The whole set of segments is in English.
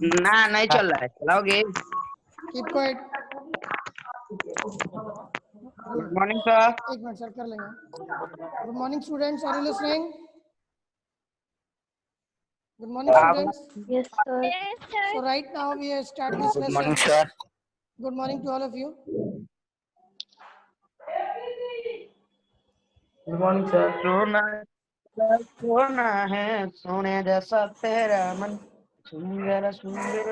ना नहीं चल रहा है, चलाओगे? Keep quiet. Good morning sir. एक मिनट सर, कर लेंगे। Good morning students, are you listening? Good morning students. Yes, sir. So right now we start this good lesson. Morning sir. Good morning to all of you. Good morning sir. सोना है सोने जैसा तेरा मन, सुंदर सुंदर।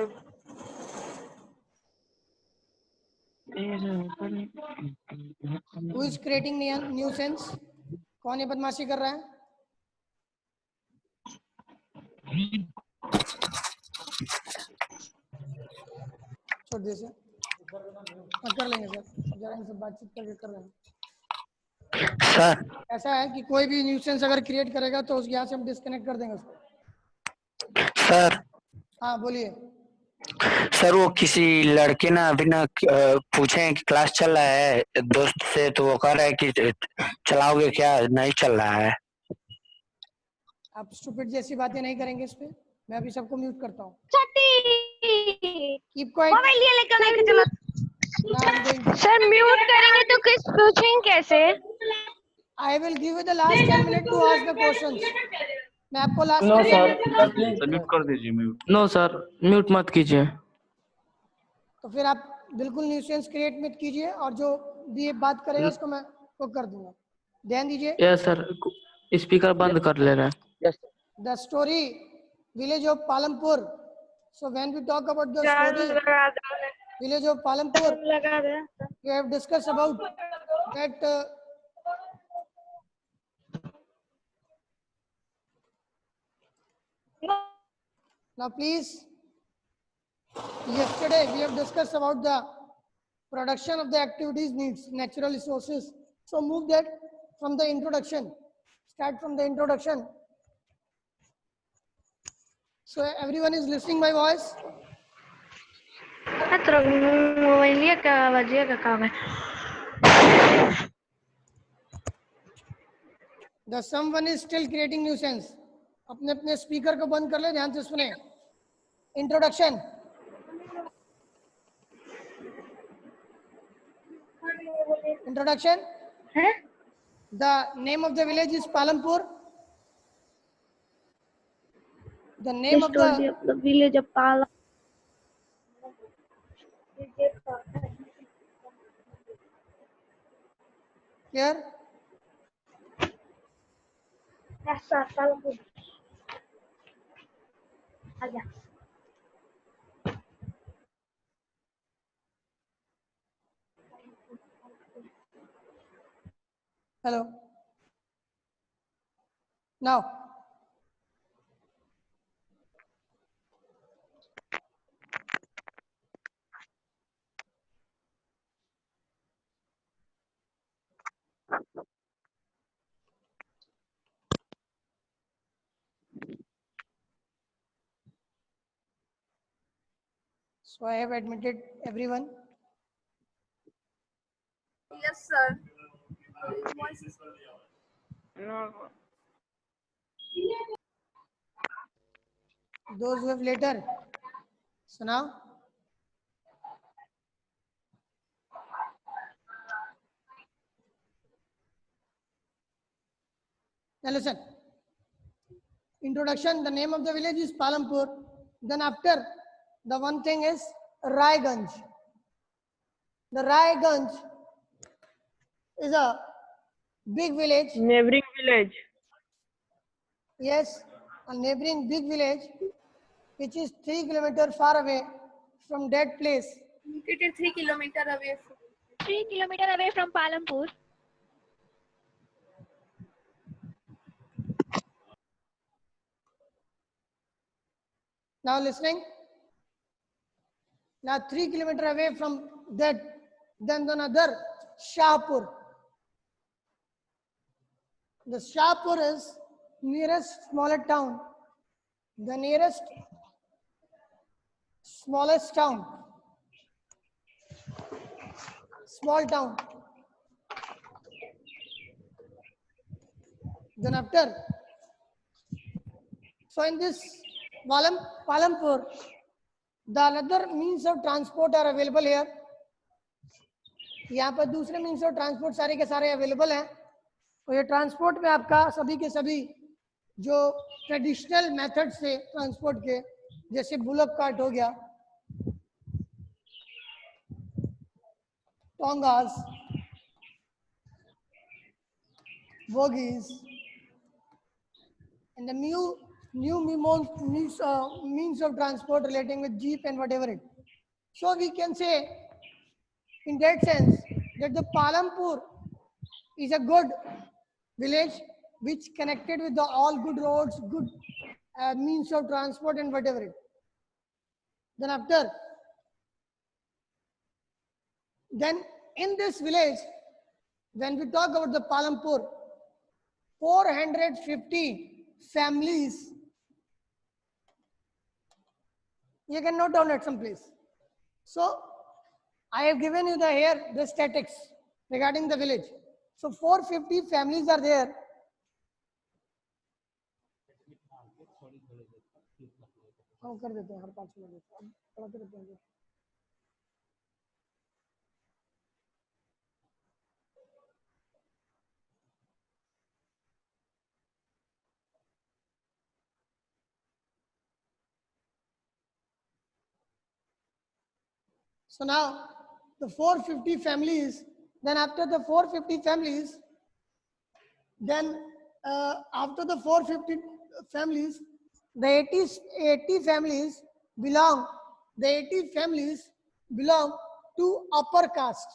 Who is creating nuisance? कौन ये बदमाशी कर रहा है? छोड़ दे सर, कर लेंगे सर, जरा इनसे बातचीत करके कर लेंगे। सर ऐसा है कि कोई भी न्यूसेंस अगर क्रिएट करेगा तो उस यहाँ से हम डिस्कनेक्ट कर देंगे उसको। सर हाँ बोलिए। सर वो किसी लड़के ने अभी ना पूछे कि क्लास चल रहा है दोस्त से, तो वो कह रहा है कि चलाओगे क्या? नहीं चल रहा है। आप स्टूपिड जैसी बातें नहीं करेंगे इस पे। मैं अभी सबको म्यूट करता हूँ। Keep quiet. मोबाइल ये लेकर नहीं चला। सर म्यूट करेंगे तो किस पूछेंगे कैसे? I will give you the last 10 minute to ask the questions. मैं आपको लास्ट नो में 10 सर, मिनट। प्लीज म्यूट कर दीजिए, म्यूट। नो सर, म्यूट मत कीजिए। तो फिर आप बिल्कुल न्यूसेंस क्रिएट मत कीजिए, और जो भी ये बात करेगा उसको मैं वो कर दूंगा। ध्यान दीजिए। यस सर, स्पीकर बंद कर ले रहे हैं। The story village of Palampur. So when we talk about the story village of Palampur, we have discussed about that now please, yesterday we have discussed about the production of the activities needs natural resources. So move that from the introduction, start from the introduction. So everyone is listening my voice? Mobile का बजिए का काम है। The someone is still creating nuisance. अपने अपने speaker को बंद कर ले, ध्यान से सुने। Introduction. Introduction. The name of the village is Palampur. The name of the village of Palampur. Clear? Yes, sir. Palampur. Hello. Now. So I have admitted everyone. Yes, sir. No. Those who have later. So now. Now listen. Introduction. The name of the village is Palampur. Then after, the one thing is Raiganj. The Raiganj is a big village. Neighboring village. Yes, a neighboring big village which is 3 kilometers far away from that place. It is 3 kilometers away. 3 kilometers away from Palampur. Now listening. Now 3 kilometers away from that, then another Shahpur. The Shahpur is nearest smaller town. The nearest smallest town. Small town. Then after, so in this Palampur, The other means of transport are available here. यहाँ पर दूसरे means of transport सारे के सारे available हैं। और ये transport में आपका सभी के सभी जो ट्रेडिशनल मेथड से ट्रांसपोर्ट के, जैसे बुलक कार्ट हो गया, टोंगास, bogies, and the new means of transport relating with jeep and whatever it. So we can say in that sense that the Palampur is a good village which connected with the all good roads, good means of transport and whatever it. Then in this village, when we talk about the Palampur, 450 families, you can note down at some place. So I have given you the statistics regarding the village. So 450 families are there. So now the 450 families, then after the 450 families, then after the 450 families, the 80 families belong, the 80 families belong to upper caste.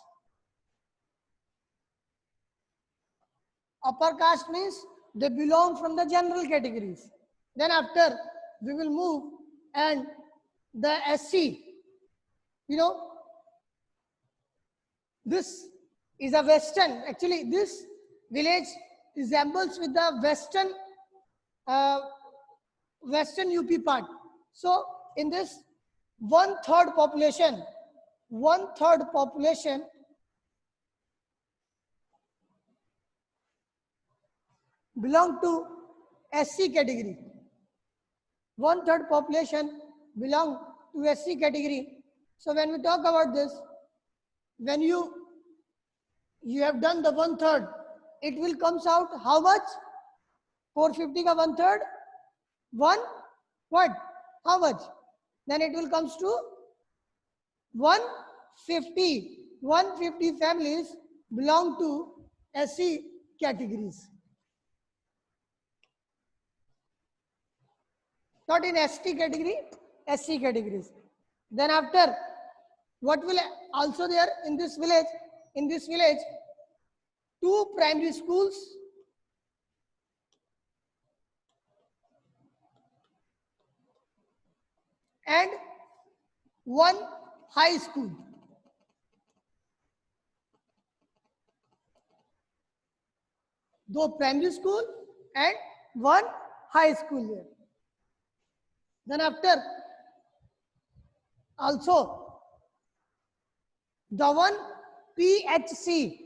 Upper caste means they belong from the general categories. Then after we will move and the SC, you know, this is a western, actually this village resembles with the western UP part. So in this one-third population belong to SC category. One-third population belong to SC category. So when we talk about this, when you have done the one-third, it will comes out how much? 450 ka one-third? What? How much? Then it will comes to 150. 150 families belong to SC categories. Not in ST category, SC categories. Then after, what will also there in this village? In this village, 2 primary schools, and 1 high school. Two primary school and 1 high school there. Then after, also the one PHC.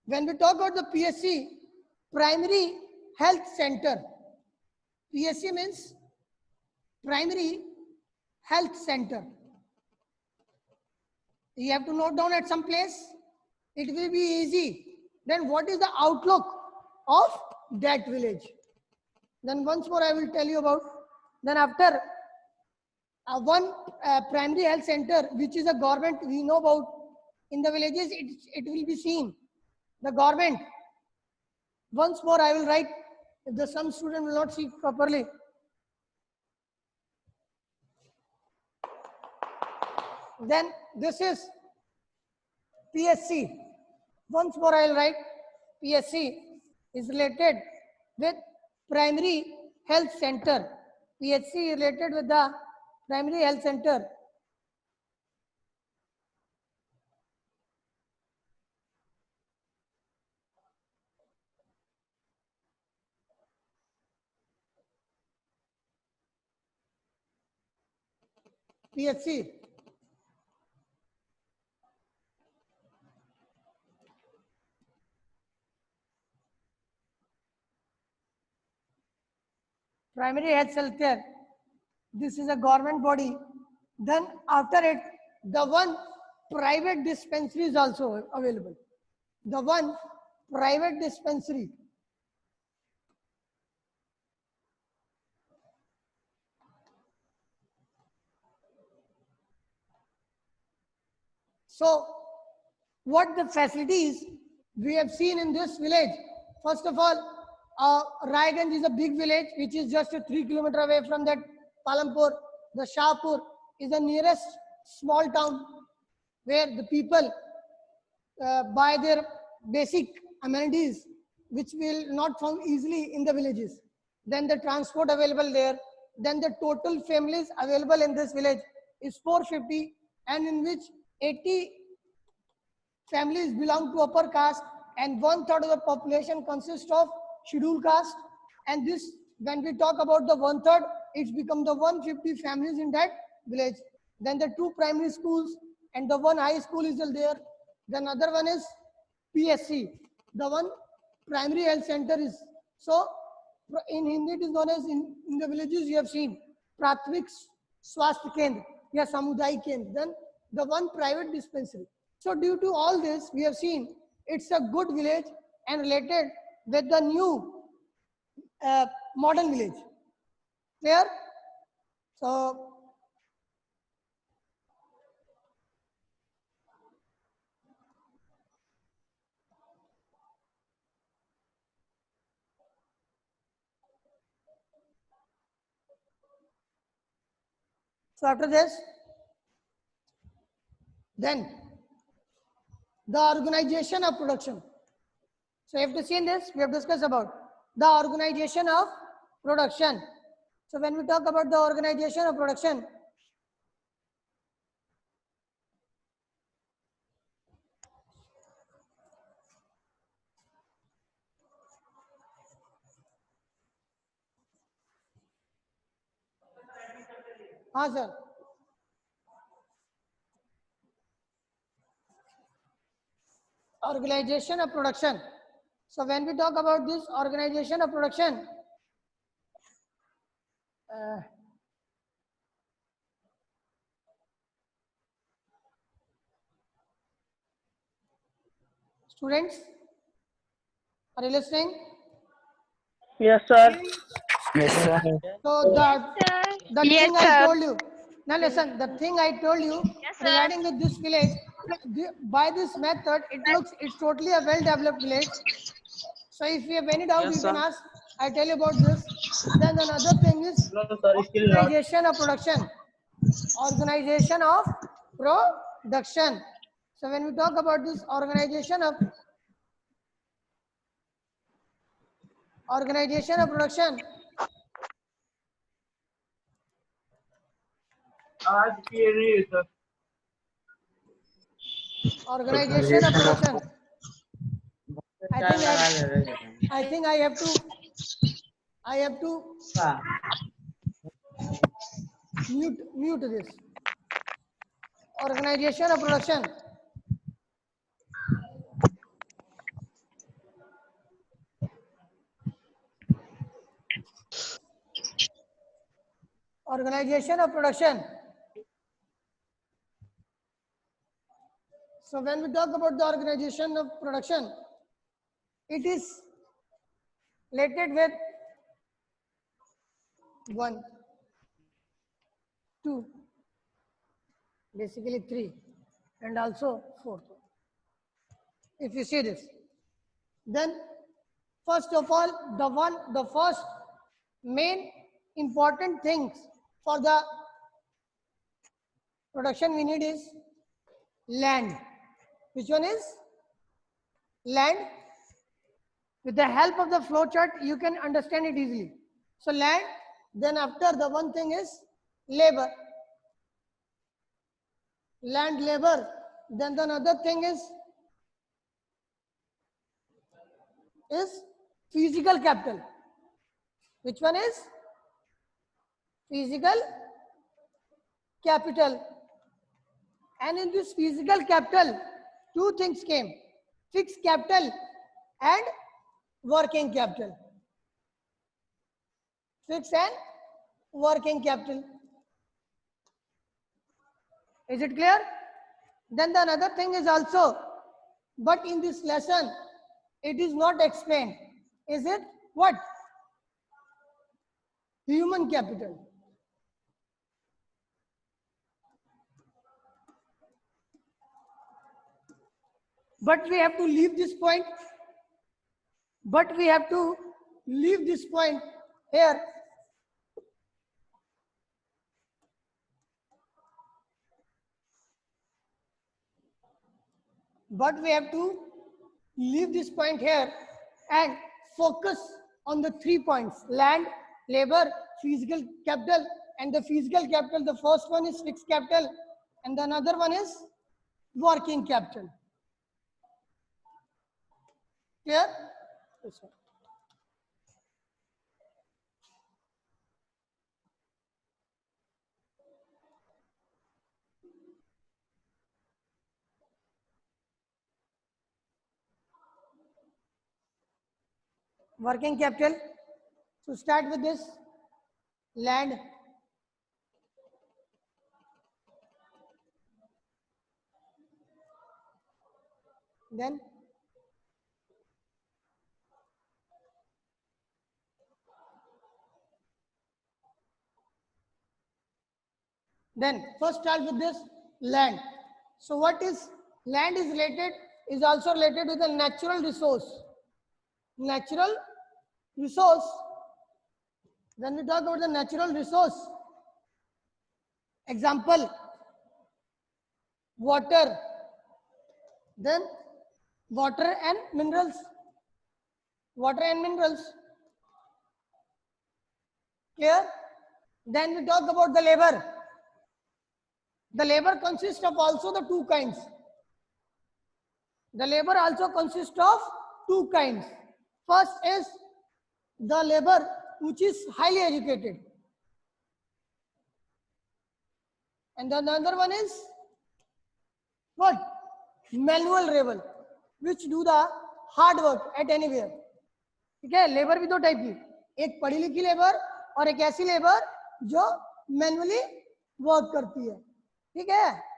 When we talk about the PHC, Primary Health Center. PHC means Primary Health Center. You have to note down at some place. It will be easy. Then what is the outlook of that village? Then once more I will tell you about. Then after one primary health center, which is a government, we know about in the villages, it will be seen. The government. Once more I will write, if some student will not see properly. Then this is PSC. Once more I will write, PSC is related with primary health center. PHC is related with the primary health center. PHC. primary health center. This is a government body. Then after it, the one private dispensary is also available. The one private dispensary. So what the facilities we have seen in this village? First of all, Raiganj is a big village which is just 3 kilometers away from that Palampur. The Shahpur is the nearest small town where the people buy their basic amenities which will not found easily in the villages. Then the transport available there. Then the total families available in this village is 450, and in which 80 families belong to upper caste, and 1/3 of the population consists of scheduled caste. And this, when we talk about the 1/3, it's become the 150 families in that village. Then the 2 primary schools and the 1 high school is there. Then other one is PSC, the one primary health center is. So in Hindi it is known as, in the villages you have seen Prathmik Swasthya Kendra, yeah, Samudayik Kendra. Then the one private dispensary. So due to all this, we have seen it's a good village and related with the new modern village. Clear? So after this, then the organization of production. So you have to see in this, we have discussed about the organization of production. So when we talk about the organization of production, sir. Organization of production. So when we talk about this organization of production, students, are you listening? Yes, sir. Yes, sir. So the Yes, thing I sir. told you, now listen, the thing I told you regarding with this village, by this method, it's totally a well-developed village. So if you have any doubt, Yes, you can sir. ask. I tell you about this. Then another thing is No, sir, still not. organization of production. Organization of production. So when we talk about this organization of production, organization of production, I think I have to mute this. Organization of production. Organization of production. So when we talk about the organization of production, it is related with 1, 2, basically 3, and also 4. If you see this, then first of all, the first main important things for the production we need is land. Which one is land? With the help of the flow chart, you can understand it easily. So land, then after the one thing is labor. Land, labor. Then the another thing is physical capital. Which one is physical capital? And in this physical capital, 2 things came: fixed capital and working capital. fixed and working capital. Is it clear? Then the another thing is also, but in this lesson, it is not explained. Is it what? Human capital. But we have to leave this point. But we have to leave this point here. But we have to leave this point here and focus on the 3 points: land, labor, physical capital. And the physical capital, the first one is fixed capital and the another one is working capital. Clear? Yes, sir. Working capital. So start with this: land, then first start with this land. So what is land is related, is also related with the natural resource. Natural resource. When we talk about the natural resource, example, water, then water and minerals. Water and minerals. Clear? Then we talk about the labor. The labor consists of also the 2 kinds. The labor also consists of 2 kinds. First is the labor which is highly educated. And the another one is what? Manual labor, which do the hard work at anywhere. ठीक है? Labour भी 2 type की, एक पढ़ी लिखी labour और एक ऐसी लेबर जो मैनुअली वर्क करती है. ठीक है?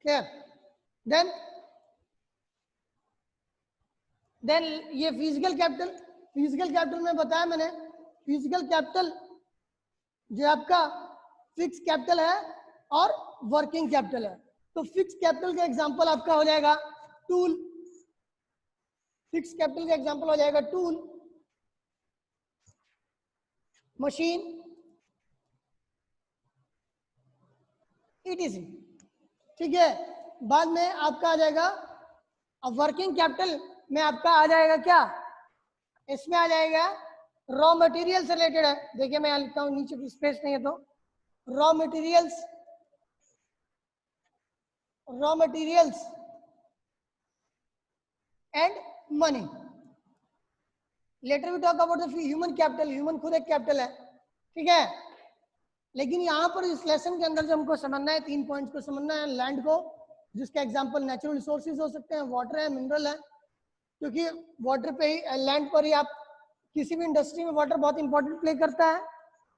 क्लियर? देन ये फिजिकल कैपिटल में बताया मैंने. फिजिकल कैपिटल जो आपका फिक्स कैपिटल है और वर्किंग कैपिटल है. तो फिक्स कैपिटल का एग्जांपल आपका हो जाएगा टूल. फिक्स कैपिटल का एग्जांपल हो जाएगा टूल, मशीन, ETC. ठीक है? बाद में आपका आ जाएगा, अब वर्किंग कैपिटल में आपका आ जाएगा क्या? इसमें आ जाएगा रॉ मटेरियल से रिलेटेड है. देखिए मैं यहाँ लिखता हूँ, नीचे स्पेस नहीं है तो raw materials and money. Later we talk about the human capital. Human खुद एक कैपिटल है. ठीक है? लेकिन यहाँ पर इस लेसन के अंदर जो हमको समझना है, 3 पॉइंट्स को समझना है. लैंड को, जिसका एग्जांपल नेचुरल रिसोर्सेज हो सकते हैं, वाटर है, मिनरल है. क्योंकि वाटर पे ही, लैंड पर ही आप किसी भी इंडस्ट्री में वाटर बहुत इंपॉर्टेंट प्ले करता है.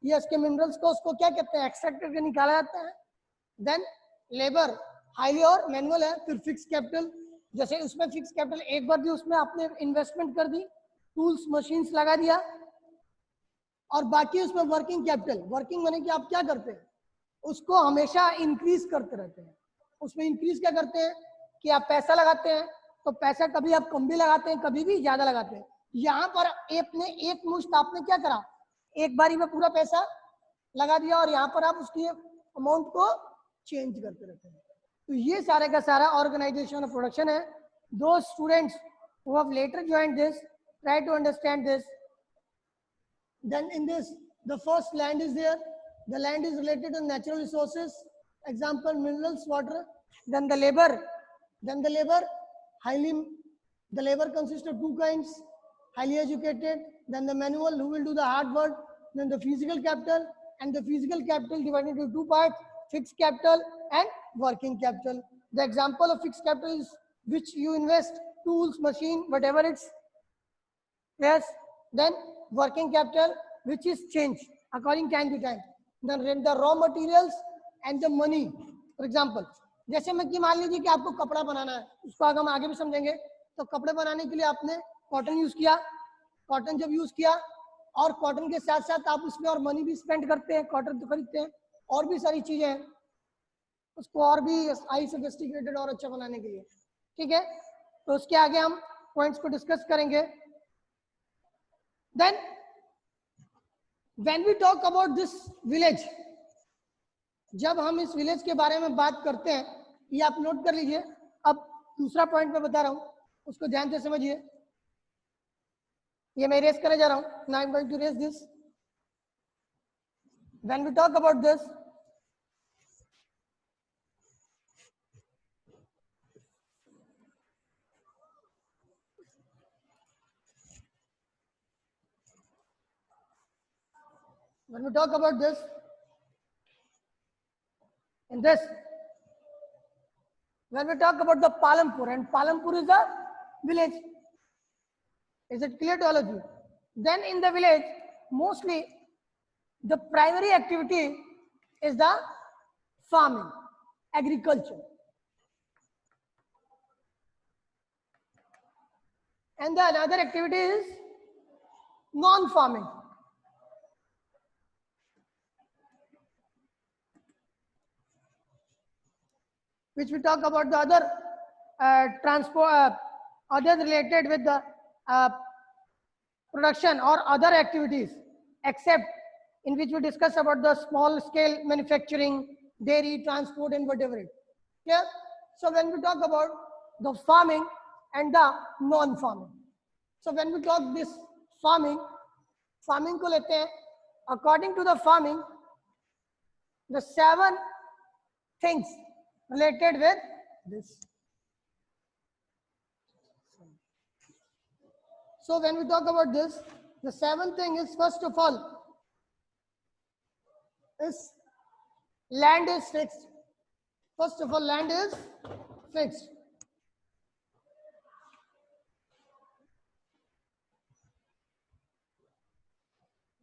ये इसके मिनरल्स को उसको क्या कहते हैं? एक्सट्रैक्ट करके निकाला जाता है. देन लेबर हाईली और मैनुअल है. फिर फिक्स कैपिटल, जैसे उसमें फिक्स कैपिटल एक बार भी उसमें आपने इन्वेस्टमेंट कर दी, टूल्स मशीन्स लगा दिया, और बाकी उसमें वर्किंग कैपिटल. वर्किंग माने कि आप क्या करते हैं? उसको हमेशा इंक्रीज करते रहते हैं. उसमें इंक्रीज क्या करते हैं कि आप पैसा लगाते हैं, तो पैसा कभी आप कम भी लगाते हैं, कभी भी ज्यादा लगाते हैं. यहाँ पर एक मुश्त आपने क्या करा, एक बारी में पूरा पैसा लगा दिया, और यहाँ पर आप उसकी अमाउंट को चेंज करते रहते हैं. तो ये सारे का सारा ऑर्गेनाइजेशन ऑफ प्रोडक्शन है. दो students who have later joined this try to understand this. Then in this, the first land is there. The land is related to natural resources, example minerals, water. Then the labor the labor consists of 2 kinds, highly educated, then the manual who will do the hard work, then the physical capital, and the physical capital divided into 2 parts, fixed capital and working capital. The example of fixed capital is which you invest, tools, machine, whatever it's. Yes. Then working capital, which is changed according time to time. Then the raw materials and the money. For example, जैसे मैं कि मान लीजिए कि आपको कपड़ा बनाना है, उसको अगर हम आगे भी समझेंगे, तो कपड़े बनाने के लिए आपने कॉटन यूज किया, कॉटन जब यूज किया और कॉटन के साथ साथ आप उसमें और मनी भी स्पेंड करते हैं, कॉटन तो खरीदते हैं, और भी सारी चीजें हैं उसको और भी हाई सोफिस्टिकेटेड और अच्छा बनाने के लिए. ठीक है, तो उसके आगे हम पॉइंट्स को डिस्कस करेंगे. Then when we talk about this village, जब हम इस विलेज के बारे में बात करते हैं, ये आप नोट कर लीजिए. अब दूसरा पॉइंट मैं बता रहा हूं, उसको ध्यान से समझिए. ये मैं रेस करने जा रहा हूं. Now I'm going to raise this. When we talk about this, when we talk about this, in this, when we talk about the Palampur, and Palampur is a village. Is it clear to all of you? Then in the village, mostly the primary activity is the farming, agriculture. And the another activity is non-farming. Which we talk about the other transport, other related with the production or other activities, except in which we discuss about the small scale manufacturing, dairy, transport, and whatever it. Yeah. So when we talk about the farming and the non-farming, so when we talk this farming को लेते हैं. According to the farming, the 7 things related with this. So when we talk about this, the 7th thing is, first of all, is land is fixed. First of all, land is fixed.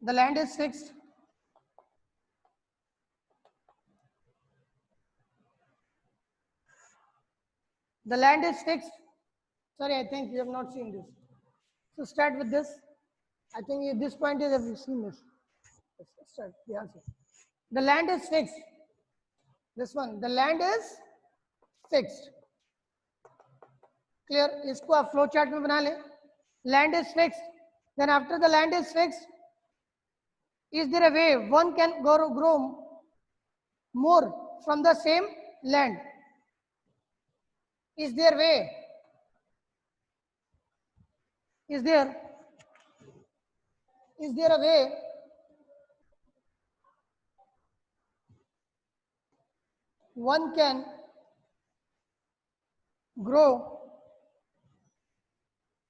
The land is fixed. The land is fixed. Sorry, I think you have not seen this. So start with this. I think this point is, have you seen this? Let's start the answer. The land is fixed. This one, the land is fixed. Clear? इसको आप flow chart में बना लें. Land is fixed. Then after the land is fixed, is there a way one can grow more from the same land? Is there way? Is there a way one can grow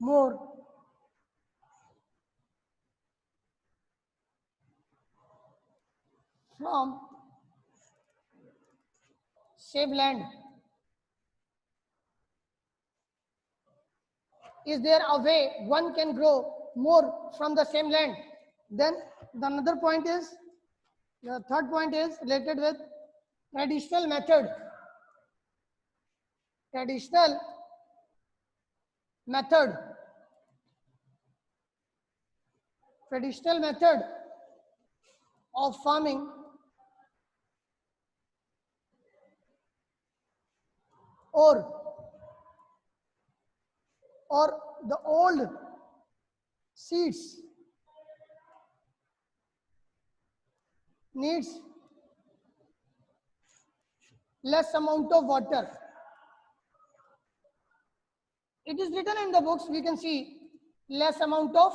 more from same land? Is there a way one can grow more from the same land? Then the another point is, the third point is related with traditional method. Traditional method. Traditional method of farming or the old seeds needs less amount of water. It is written in the books, we can see less amount of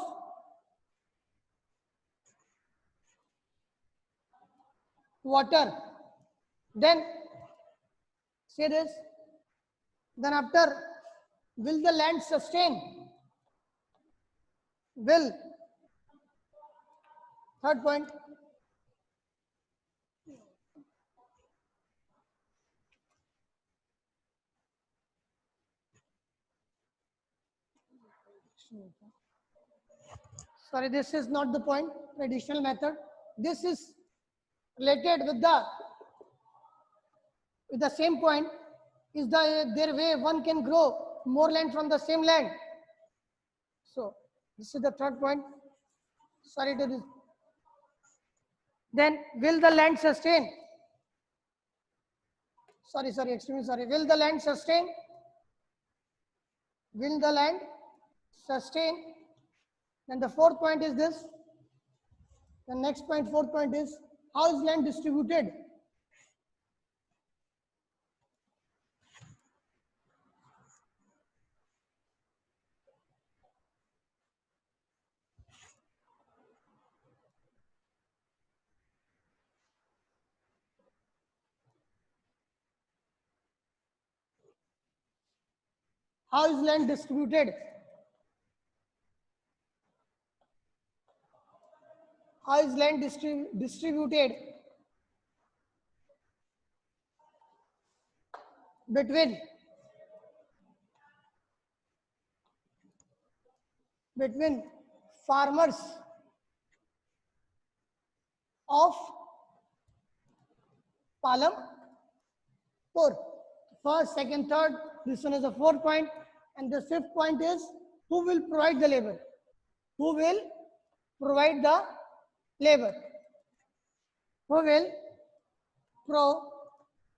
water. Then say this. Then after, will the land sustain? Will. Third point. Sorry, this is not the point. Traditional method. This is related with the same point. Is their way one can grow more land from the same land. So this is the third point. Sorry to this. Then will the land sustain? Sorry, extremely sorry. Will the land sustain? Will the land sustain? Then the fourth point is this. The next point, fourth point is, how is land distributed? How is land distributed? How is land distributed between farmers of Palampur? First, second, third. This one is the fourth point. And the fifth point is, who will provide the labor? Who will provide the labor? Who will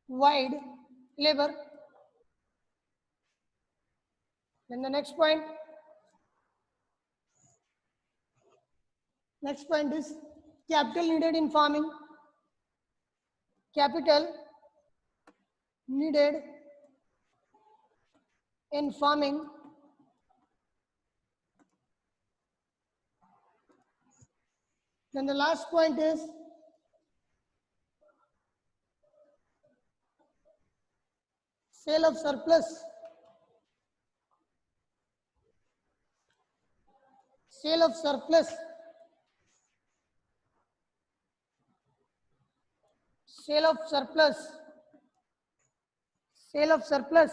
provide labor? Then the next point. Next point is capital needed in farming. Capital needed in farming. Then the last point is sale of surplus. Sale of surplus. Sale of surplus. Sale of surplus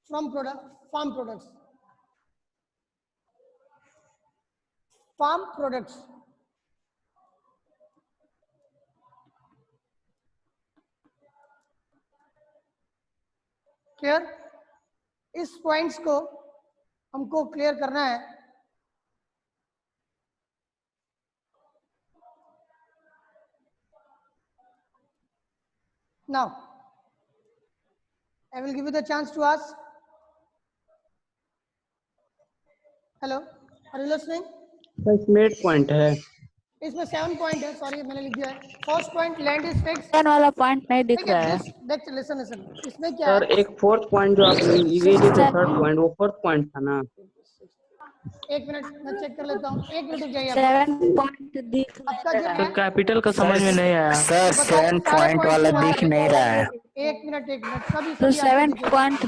from farm products. Farm products. Clear? इस points को हमको clear करना है. Now, I will give you the chance to ask. Hello, are you listening? इसमें 8 point है. इसमें 7 point है. Sorry मैंने लिख दिया है. First point land is fixed. 10 वाला पॉइंट नहीं दिख रहा है. Next listen. इसमें क्या सर है? एक फोर्थ पॉइंट जो आपने ये थे थर्ड पॉइंट वो फोर्थ पॉइंट था ना. एक मिनट मैं चेक कर लेता हूँ. एक मिनट रुक जाइए. 7 पॉइंट दिख आपका जो रहा है तो कैपिटल का समझ में नहीं आया. सर 7 पॉइंट वाला दिख नहीं रहा है. एक मिनट सभी तो सभी 7 आपको पॉइंट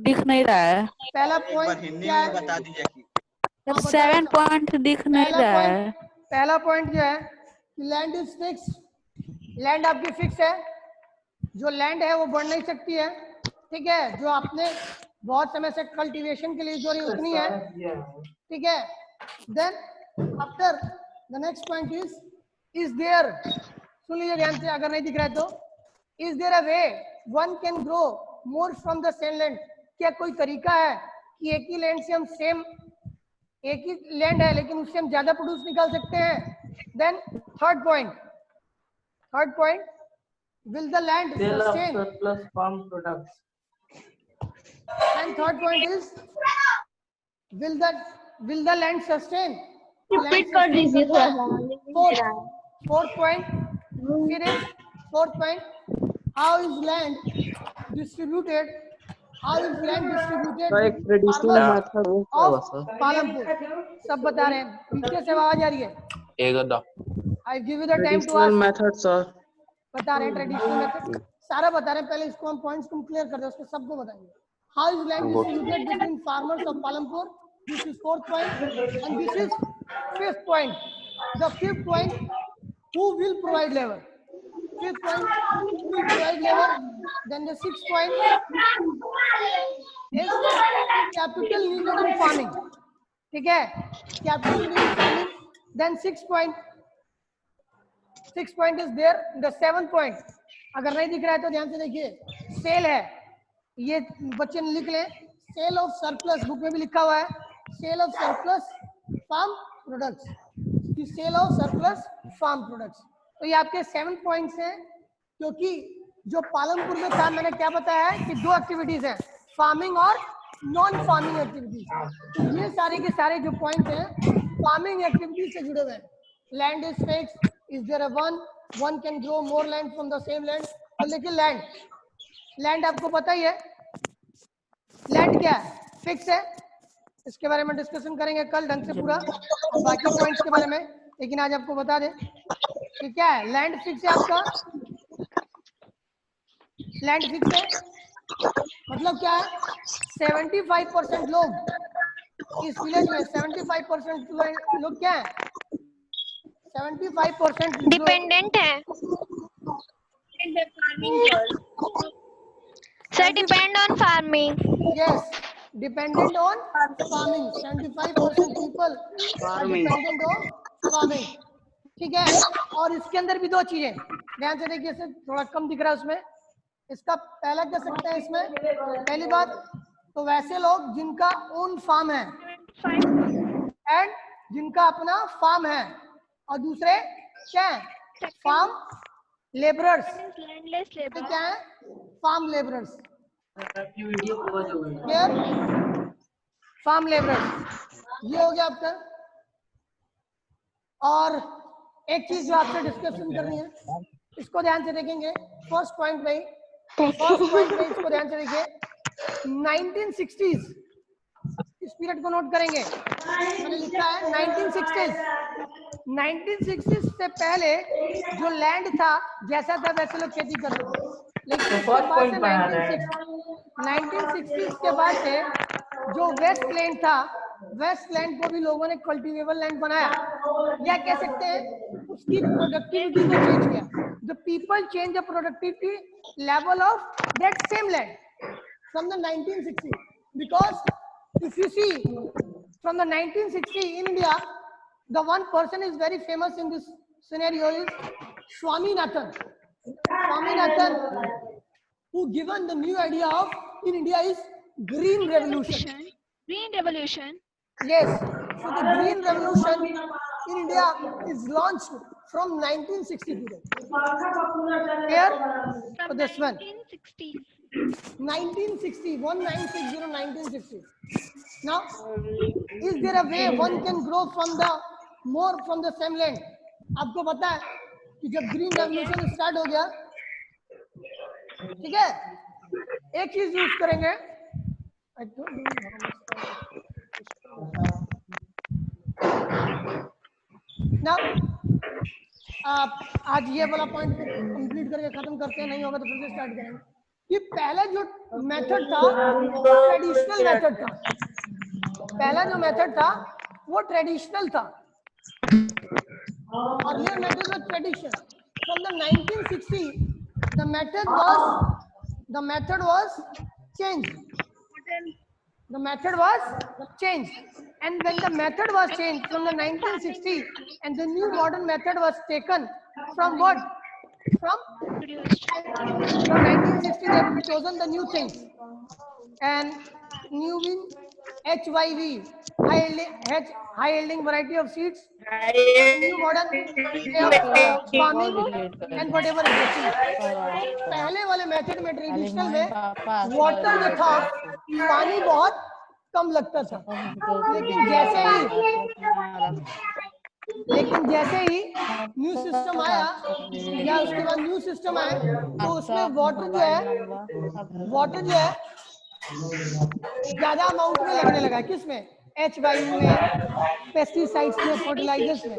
दिख नहीं रहा है. पहला पॉइंट क्या है? बता दीजिए कि 7 पॉइंट दिख नहीं रहा है. पहला पॉइंट जो है लैंड इज फिक्स्ड. लैंड आपकी फिक्स है. जो लैंड है वो बढ़ नहीं सकती है. ठीक है. जो आपने बहुत समय से कल्टीवेशन के लिए जो रही उतनी है. ठीक है. Then after the next point is there. सुन लीजिए ध्यान से. अगर नहीं दिख रहा है तो is there a way one can grow more from the same land. क्या कोई तरीका है कि एक ही लैंड से हम एक ही लैंड है लेकिन उससे हम ज्यादा प्रोड्यूस निकाल सकते हैं? Then third point will the land sustain? surplus farm products. And third point is will the land sustain? Repeat कर दीजिए थोड़ा सा. Fourth point. Here is fourth point. How is land distributed? Sir एक traditional method वो क्या हुआ sir? Palampur. सब बता रहे हैं. पीछे से आवाज आ रही है. I give you the time to traditional ask. Method sir बता रहे हैं ट्रेडिशनल मेथड सारा बता रहे हैं. पहले इसको हम पॉइंट्स को क्लियर कर दे उसके सबको बताएंगे. How is land distributed between farmers of Palampur. This is fourth point and this is fifth point. The fifth point who will provide labour. Fifth point, who will provide labor. Then the sixth point, is capital needed in farming. ठीक है, capital needed in farming. Then 6 point is there. The 7th point अगर नहीं दिख रहा है तो ध्यान से देखिए, सेल है, ये बच्चे ने लिख लें, सेल ऑफ सरप्लस, बुक में भी लिखा हुआ है, sale of surplus farm products, sale of surplus farm products. तो ये आपके 7 पॉइंट्स हैं, क्योंकि जो पालमपुर में था मैंने क्या बताया है कि 2 एक्टिविटीज हैं, फार्मिंग और नॉन फार्मिंग एक्टिविटीज। तो ये सारे के सारे जो पॉइंट हैं फार्मिंग एक्टिविटीज से जुड़े हुए हैं। Land is fix, is there a one can grow more land from the same land. तो लेकिन लैंड आपको पता ही है, लैंड क्या है, फिक्स है, इसके बारे में डिस्कशन करेंगे कल ढंग से पूरा और बाकी पॉइंट्स के बारे में, लेकिन आज आपको बता दें कि क्या है, लैंड फिक्स है आपका, लैंड फिक्स है मतलब क्या है, 75% लोग इस विलेज में 75% लोग क्या है, 75% डिपेंडेंट है sir, depend on farming. Yes, dependent on farming, 75% people dependent on farming. ठीक है, और इसके अंदर भी 2 चीजें ध्यान से देखिए, थोड़ा कम दिख रहा है उसमें, इसका पहला कह सकते हैं इसमें, पहली बात तो वैसे लोग जिनका ओन फार्म है एंड जिनका अपना फार्म है, और दूसरे क्या है, फार्म लेबरर्स। लैंडलेस लेबर क्या है, फार्म लेबरर्स, फार्म लेबरर्स, ये हो गया आपका। और एक चीज जो आपसे डिस्कशन करनी है, इसको ध्यान से देखेंगे, फर्स्ट पॉइंट में इसको ध्यान से देखिए, 1960s इस पीरियड को नोट करेंगे, मैंने लिखा है 1960s से पहले जो लैंड था जैसा था वैसे लोग खेती करते थे, लेकिन उसके बाद से 1960s के बाद से जो वेस्ट लैंड था, वेस्ट लैंड को भी लोगों ने कल्टीवेबल लैंड बनाया, या कह सकते हैं उसकी प्रोडक्टिविटी को चेंज किया। The people change the productivity level of that same land from the 1960, because if you see from the 1960 in India, the one person is very famous in this scenario is Swaminathan, who given the new idea of in India is green revolution. Yes, so the green revolution in India is launched from 1960 period. Here, so this one 1960. Now, is there a way one can grow from the more from the same land? आपको पता है कि जब green revolution start हो गया, ठीक है, एक चीज यूज करेंगे, Now, आप आज ये वाला पॉइंट कंप्लीट करके खत्म करते हैं, नहीं होगा तो फिर से स्टार्ट करेंगे। कि पहला जो मेथड था ट्रेडिशनल मेथड था, पहला जो मेथड था वो ट्रेडिशनल था, और ये method was tradition. From the 1960 the method was changed, and when the method was changed from the 1960 and the new modern method was taken from what, from 1960 they have chosen the new things, and new in HYV, high yielding variety of seeds, new modern way of farming and whatever it is. पहले वाले method में traditional में water जो था, पानी बहुत कम लगता था, लेकिन जैसे ही न्यू सिस्टम आया, या उसके बाद न्यू सिस्टम आया, तो उसमें वाटर जो है ज्यादा अमाउंट में लगने लगा, किसमें, HYV में, पेस्टिसाइड्स में, फर्टिलाइजर्स में।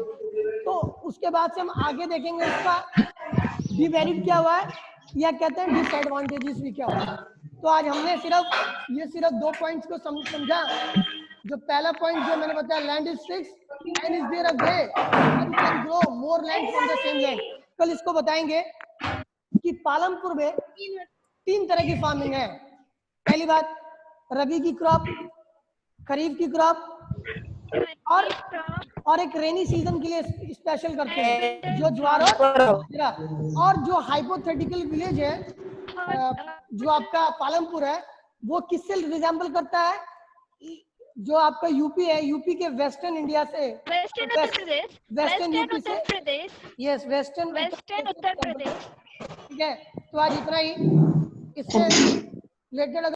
तो उसके बाद से हम आगे देखेंगे उसका डिमेरिट क्या हुआ है, या कहते हैं डिसएडवांटेजेस भी क्या हुआ है। तो आज हमने सिर्फ 2 पॉइंट्स को समझा। जो पहला पॉइंट जो मैंने बताया, land is fix and is there a way you can grow more land from the same land. कल इसको बताएंगे कि पालमपुर में 3 तरह की फार्मिंग है। पहली बात रबी की क्रॉप, खरीफ की क्रॉप, और एक रेनी सीजन के लिए स्पेशल करते हैं जो ज्वार और बाजरा। और जो हाइपोथेटिकल विलेज है जो आपका पालमपुर है वो किससे रिजेंबल करता है? जो आपका यूपी है, यूपी के वेस्टर्न इंडिया से, western Uttar Pradesh, western UP से, उत्तर प्रदेश, यस वेस्टर्न उत्तर प्रदेश। ठीक है, तो आज इतना ही इससे रिलेटेड